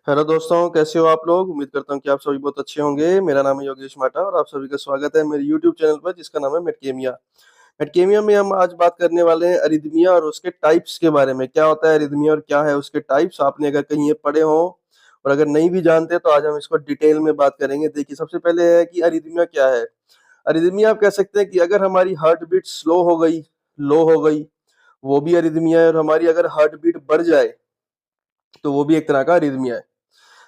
Hello दोस्तों, कैसे हो आप लोग? उम्मीद करता हूँ कि आप सभी बहुत अच्छे होंगे। मेरा नाम है योगेश माटा और आप सभी का स्वागत है मेरे यूट्यूब चैनल पर जिसका नाम है मेटकेमिया। मेटकेमिया में हम आज बात करने वाले हैं अरिदमिया और उसके टाइप्स के बारे में। क्या होता है अरिदमिया और क्या है उसके टाइप्स, आपने अगर कहीं ये पढ़े हो और अगर नहीं भी जानते तो आज हम इसको डिटेल में बात करेंगे। देखिए, सबसे पहले है कि अरिदमिया क्या है। अरिदमिया आप कह सकते हैं कि अगर हमारी हार्ट बीट स्लो हो गई, लो हो गई, वो भी अरिदमिया है। और हमारी अगर हार्ट बीट बढ़ जाए तो वो भी एक तरह का अरिदमिया है।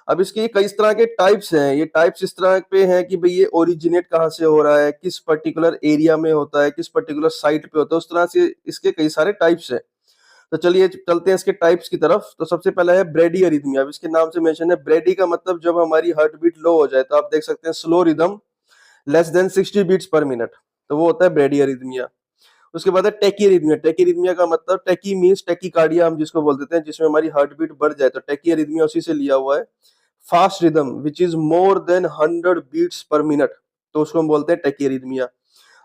अब इसके कई इस तरह के टाइप्स हैं। ये टाइप्स इस तरह पे हैं कि भाई ये ओरिजिनेट कहाँ से हो रहा है, किस पर्टिकुलर एरिया में होता है, किस पर्टिकुलर साइट पे होता है, उस तरह से इसके कई सारे टाइप्स हैं। तो चलिए चलते हैं इसके टाइप्स की तरफ। तो सबसे पहला है ब्रेडी अरिथमिया। अब इसके नाम से मेंशन है ब्रेडी का मतलब जब हमारी हार्ट बीट लो हो जाए, तो आप देख सकते हैं slow rhythm less than 60 beats per minute, तो वो होता है ब्रेडी अरिथमिया। उसके बाद है टेकीरिथमिया। टेकीरिथमिया का मतलब टेकी मींस टेकीकार्डिया हम जिसको बोल देते हैं, जिसमें हमारी हार्ट बीट बढ़ जाए, तो टेकीरिथमिया उसी से लिया हुआ है। Fast rhythm which is more than 100 beats per minute, तो उसको हम बोलते हैं टेकीरिथमिया।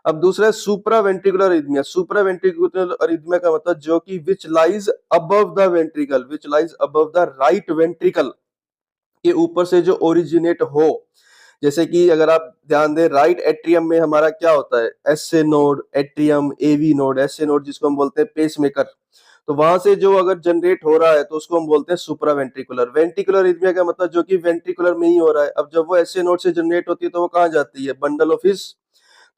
अब दूसरा है supra ventricular arrhythmia. Supra ventricular arrhythmia का मतलब जो कि which lies above the ventricle, which lies above the right ventricle के ऊपर से जो ओरिजिनेट हो। जैसे कि अगर आप ध्यान दें, राइट एट्रियम में हमारा क्या होता है, SA node, atrium, AV node. SA node जिसको हम बोलते हैं पेसमेकर, तो वहां से जो अगर जनरेट हो रहा है तो उसको हम बोलते हैं सुप्रा वेंट्रिकुलर। वेंट्रिकुलर इरिथमिया का मतलब जो कि वेंट्रिकुलर में ही हो रहा है। अब जब वो एसए नोड से जनरेट होती है तो वो कहाँ जाती है, बंडल ऑफ हिस,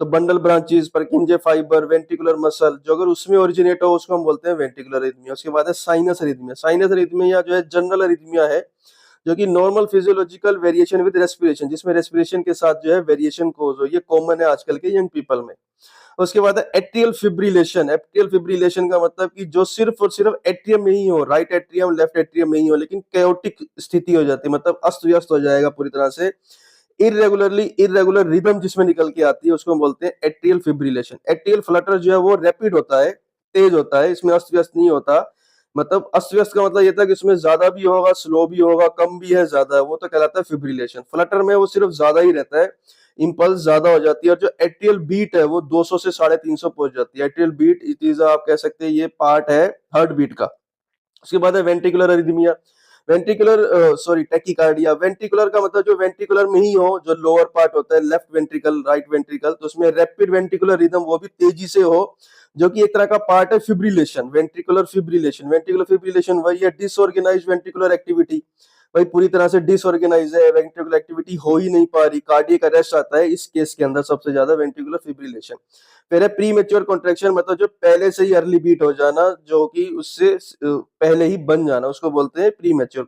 तो bundle branches, परकिंजे fibre, ventricular muscle, जो अगर उसमें ओरिजिनेट हो उसको हम बोलते हैं वेंट्रिकुलर अरिथमिया। उसके बाद है साइनस अरिथमिया। साइनस अरिथमिया जो है जनरल अरिथमिया है, जो कि normal physiological variation with respiration, जिसमें रेस्पिरेशन के साथ जो है वेरिएशन कोज हो। ये कॉमन है आजकल के यंग पीपल में। उसके बाद है एट्रियल फिब्रिलेशन। एट्रियल फिब्रिलेशन का मतलब कि जो सिर्फ और सिर्फ एट्रियम में ही हो, राइट एट्रियम लेफ्ट एट्रियम में ही हो, लेकिन कैओटिक स्थिति हो जाती है, मतलब अस्त व्यस्त हो जाएगा पूरी तरह से। इरेगुलरली इरेगुलर रिदम जिसमें निकल के आती है उसको हम बोलते हैं एट्रियल फिब्रिलेशन। एट्रियल फ्लटर जो है वो रैपिड होता है, तेज होता है, इसमें अस्त व्यस्त नहीं होता। मतलब अस्त व्यस्त का मतलब ये था कि इसमें ज्यादा भी होगा, स्लो भी होगा, कम भी है, ज्यादा है, वो तो कहलाता है फिब्रिलेशन। फ्लटर में वो सिर्फ ज्यादा ही रहता है, इंपल्स ज्यादा हो जाती है। और जो एट्रियल बीट है वो 200 से 350 पहुंच जाती है। एट्रियल बीट इट इज, आप कह सकते हैं ये पार्ट है हार्ट बीट का। उसके बाद है ventricular arrhythmia. Ventricular sorry tachycardia. Ventricular का मतलब जो वेंट्रिकुलर में ही हो, जो लोअर पार्ट होता है, लेफ्ट वेंट्रिकल, राइट वेंट्रिकल, तो उसमें रैपिड वेंट्रिकुलर रिदम, वो भी तेजी से हो, जो कि एक तरह का पार्ट है fibrillation, ventricular fibrillation. Ventricular fibrillation वही है डिसऑर्गेनाइज वेंट्रिकुलर एक्टिविटी, भाई पूरी तरह से डिसऑर्गेनाइज है, वेंट्रिकुलर एक्टिविटी हो ही नहीं पा रही, कार्डियक अरेस्ट आता है इस केस के अंदर सबसे ज्यादा, वेंट्रिकुलर फिब्रिलेशन। फिर है प्री मेच्योर कॉन्ट्रेक्शन, मतलब जो पहले से ही अर्ली बीट हो जाना, जो कि उससे पहले ही बन जाना, उसको बोलते हैं प्री मेच्योर